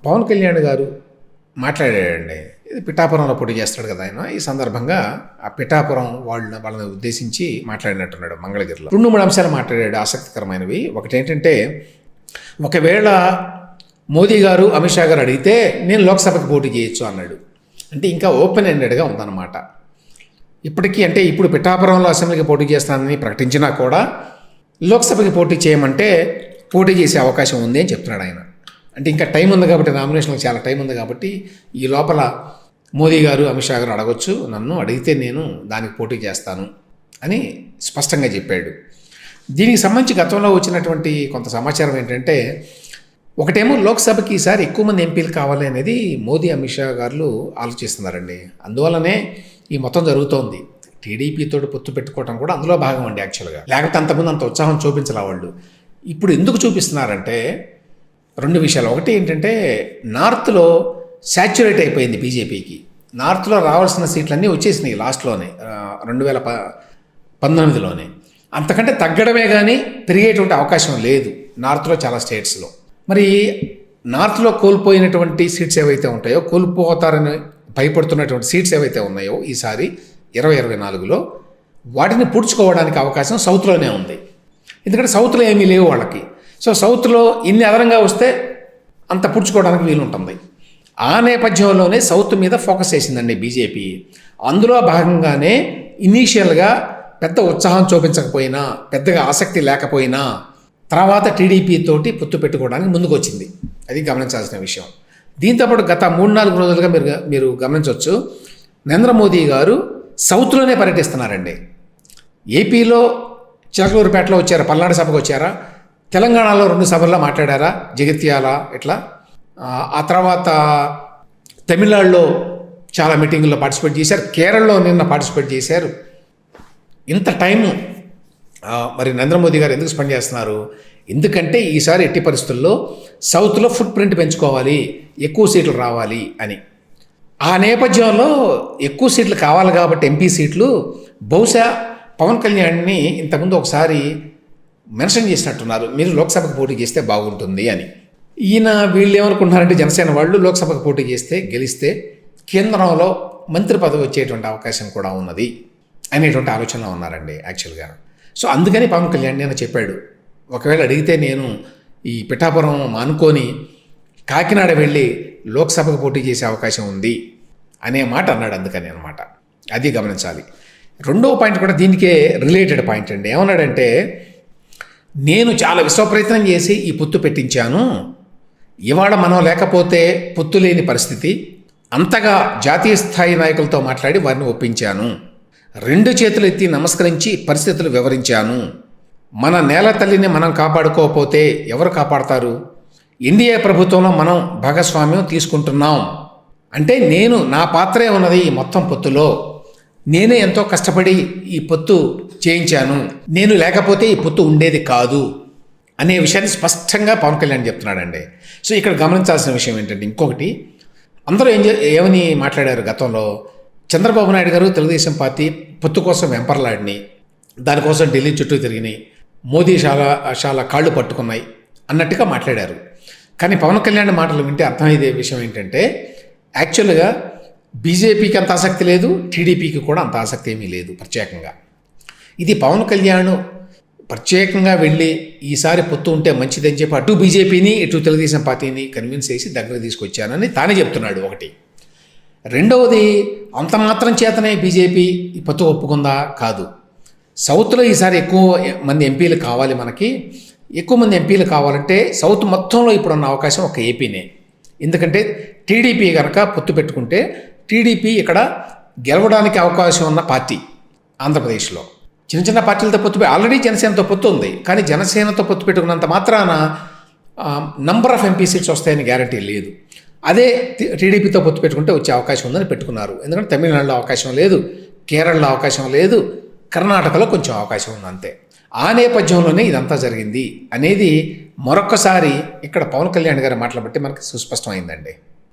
పవన్ కళ్యాణ్ గారు మాట్లాడాడండి. ఇది పిఠాపురంలో పోటీ చేస్తాడు కదా ఆయన. ఈ సందర్భంగా ఆ పిఠాపురం వాళ్ళని ఉద్దేశించి మాట్లాడినట్టున్నాడు మంగళగిరిలో. 2-3 అంశాలు మాట్లాడాడు ఆసక్తికరమైనవి. ఒకటి ఏంటంటే, ఒకవేళ మోదీ గారు అమిత్ షా గారు అడిగితే నేను లోక్సభకి పోటీ చేయొచ్చు అన్నాడు. అంటే ఇంకా ఓపెన్ ఎండెడ్గా ఉందన్నమాట. ఇప్పటికీ అంటే ఇప్పుడు పిఠాపురంలో అసెంబ్లీకి పోటీ చేస్తానని ప్రకటించినా కూడా లోక్సభకి పోటీ చేయమంటే పోటీ చేసే అవకాశం ఉంది అని చెప్తున్నాడు ఆయన. అంటే ఇంకా టైం ఉంది కాబట్టి, నామినేషన్కి చాలా టైం ఉంది కాబట్టి ఈ లోపల మోదీ గారు అమిత్ షా గారు అడగొచ్చు, నన్ను అడిగితే నేను దానికి పోటీ చేస్తాను అని స్పష్టంగా చెప్పాడు. దీనికి సంబంధించి గతంలో వచ్చినటువంటి కొంత సమాచారం ఏంటంటే, ఒకటేమో లోక్సభకి ఈసారి ఎక్కువ మంది ఎంపీలు కావాలి అనేది మోదీ అమిత్ షా గారు ఆలోచిస్తున్నారండి. అందువల్లనే ఈ మొత్తం జరుగుతోంది. టీడీపీతో పొత్తు పెట్టుకోవడం కూడా అందులో భాగం అండి యాక్చువల్గా. లేకపోతే అంతకుముందు అంత ఉత్సాహం చూపించాల వాళ్ళు. ఇప్పుడు ఎందుకు చూపిస్తున్నారంటే 2 విషయాలు. ఒకటి ఏంటంటే, నార్త్లో శాచ్యురేట్ అయిపోయింది బీజేపీకి. నార్త్లో రావాల్సిన సీట్లన్నీ వచ్చేసినాయి లాస్ట్లోనే, 2019లోనే. అంతకంటే తగ్గడమే కానీ పెరిగేటువంటి అవకాశం లేదు నార్త్లో చాలా స్టేట్స్లో. మరి నార్త్లో కోల్పోయినటువంటి సీట్స్ ఏవైతే ఉంటాయో, కోల్పోతారని భయపడుతున్నటువంటి సీట్స్ ఏవైతే ఉన్నాయో ఈసారి 2024లో వాటిని పూడ్చుకోవడానికి అవకాశం సౌత్లోనే ఉంది. ఎందుకంటే సౌత్లో ఏమీ లేవు వాళ్ళకి. సో సౌత్లో ఇన్ని అదనంగా వస్తే అంత పుడుచుకోవడానికి వీలుంటుంది. ఆ నేపథ్యంలోనే సౌత్ మీద ఫోకస్ చేసిందండి బీజేపీ. అందులో భాగంగానే ఇనీషియల్గా పెద్ద ఉత్సాహం చూపించకపోయినా, పెద్దగా ఆసక్తి లేకపోయినా తర్వాత టీడీపీ తోటి పొత్తు పెట్టుకోవడానికి ముందుకు వచ్చింది. అది గమనించాల్సిన విషయం. దీంతోపాటు గత 3-4 రోజులుగా మీరు గమనించవచ్చు, నరేంద్ర మోదీ గారు సౌత్లోనే పర్యటిస్తున్నారండి. ఏపీలో చిలకలూరుపేటలో వచ్చారా, పల్నాడు సభకు వచ్చారా, తెలంగాణలో 2 సభల్లో మాట్లాడారా, జగిత్యాల ఇట్లా. ఆ తర్వాత తమిళనాడులో చాలా మీటింగుల్లో పార్టిసిపేట్ చేశారు, కేరళలో నిన్న పార్టిసిపేట్ చేశారు. ఇంత టైము మరి నరేంద్ర మోదీ గారు ఎందుకు స్పెండ్ చేస్తున్నారు? ఎందుకంటే ఈసారి ఎట్టి పరిస్థితుల్లో సౌత్లో ఫుట్ ప్రింట్ పెంచుకోవాలి, ఎక్కువ సీట్లు రావాలి అని. ఆ నేపథ్యంలో ఎక్కువ సీట్లు కావాలి కాబట్టి ఎంపీ సీట్లు బహుశా పవన్ కళ్యాణ్ని ఇంతకుముందు ఒకసారి మెన్షన్ చేసినట్టున్నారు, మీరు లోక్సభకు పోటీ చేస్తే బాగుంటుంది అని. వీళ్ళు ఏమనుకుంటున్నారంటే, జనసేన వాళ్ళు లోక్సభకు పోటీ చేస్తే గెలిస్తే కేంద్రంలో మంత్రి పదవి వచ్చేటువంటి అవకాశం కూడా ఉన్నది అనేటువంటి ఆలోచనలో ఉన్నారండి యాక్చువల్గా. సో అందుకని పవన్ కళ్యాణ్ నేను చెప్పాడు, ఒకవేళ అడిగితే నేను ఈ పిఠాపురం మానుకొని కాకినాడ వెళ్ళి లోక్సభకు పోటీ చేసే అవకాశం ఉంది అనే మాట అన్నాడు. అందుకని అనమాట, అది గమనించాలి. 2వ పాయింట్ కూడా దీనికే రిలేటెడ్ పాయింట్ అండి. ఏమన్నాడంటే, నేను చాలా విశ్వప్రయత్నం చేసి ఈ పొత్తు పెట్టించాను, ఇవాళ మనం లేకపోతే పొత్తు లేని పరిస్థితి, అంతగా జాతీయ స్థాయి నాయకులతో మాట్లాడి వారిని ఒప్పించాను, 2 చేతులు ఎత్తి నమస్కరించి పరిస్థితులు వివరించాను, మన నేల తల్లిని మనం కాపాడుకోకపోతే ఎవరు కాపాడతారు, ఎన్డీఏ ప్రభుత్వంలో మనం భాగస్వామ్యం తీసుకుంటున్నాం, అంటే నా పాత్రే ఉన్నది ఈ మొత్తం పొత్తులో, నేనే ఎంతో కష్టపడి ఈ పొత్తు చేయించాను, నేను లేకపోతే ఈ పొత్తు ఉండేది కాదు అనే విషయాన్ని స్పష్టంగా పవన్ కళ్యాణ్ చెప్తున్నాడండి. సో ఇక్కడ గమనించాల్సిన విషయం ఏంటంటే, ఇంకొకటి, అందరూ ఏమని మాట్లాడారు గతంలో, చంద్రబాబు నాయుడు గారు తెలుగుదేశం పార్టీ పొత్తు కోసం వెంపర్లాడిని, దానికోసం ఢిల్లీ చుట్టూ తిరిగినాయి, మోదీ చాలా కాళ్ళు పట్టుకున్నాయి అన్నట్టుగా మాట్లాడారు. కానీ పవన్ కళ్యాణ్ మాటలు వింటే అర్థమయ్యే విషయం ఏంటంటే, యాక్చువల్గా బీజేపీకి అంత ఆసక్తి లేదు, టీడీపీకి కూడా అంత ఆసక్తి ఏమీ లేదు ప్రత్యేకంగా. ఇది పవన్ కళ్యాణ్ ప్రత్యేకంగా వెళ్ళి ఈసారి పొత్తు ఉంటే మంచిదని చెప్పి అటు బీజేపీని ఇటు తెలుగుదేశం పార్టీని కన్విన్స్ చేసి దగ్గర తీసుకొచ్చానని తానే చెప్తున్నాడు ఒకటి. 2వది, అంత మాత్రం చేతనే బీజేపీ ఈ పొత్తు ఒప్పుకుందా? కాదు. సౌత్లో ఈసారి ఎక్కువ మంది ఎంపీలు కావాలి, మనకి ఎక్కువ మంది ఎంపీలు కావాలంటే సౌత్ మొత్తంలో ఇప్పుడున్న అవకాశం ఒక ఏపీనే. ఎందుకంటే టీడీపీ కనుక పొత్తు పెట్టుకుంటే టీడీపీ ఇక్కడ గెలవడానికి అవకాశం ఉన్న పార్టీ ఆంధ్రప్రదేశ్లో. చిన్న పార్టీలతో పొత్తు ఆల్రెడీ జనసేనతో పొత్తు ఉంది, కానీ జనసేనతో పొత్తు పెట్టుకున్నంత మాత్రాన నంబర్ ఆఫ్ ఎంపీ సీట్స్ వస్తాయని గ్యారంటీ లేదు. అదే టీడీపీతో పొత్తు పెట్టుకుంటే వచ్చే అవకాశం ఉందని పెట్టుకున్నారు. ఎందుకంటే తమిళనాడులో అవకాశం లేదు, కేరళలో అవకాశం లేదు, కర్ణాటకలో కొంచెం అవకాశం ఉంది అంతే. ఆ నేపథ్యంలోనే ఇదంతా జరిగింది అనేది మరొక్కసారి ఇక్కడ పవన్ కళ్యాణ్ గారి మాటలు బట్టి మనకి సుస్పష్టమైందండి.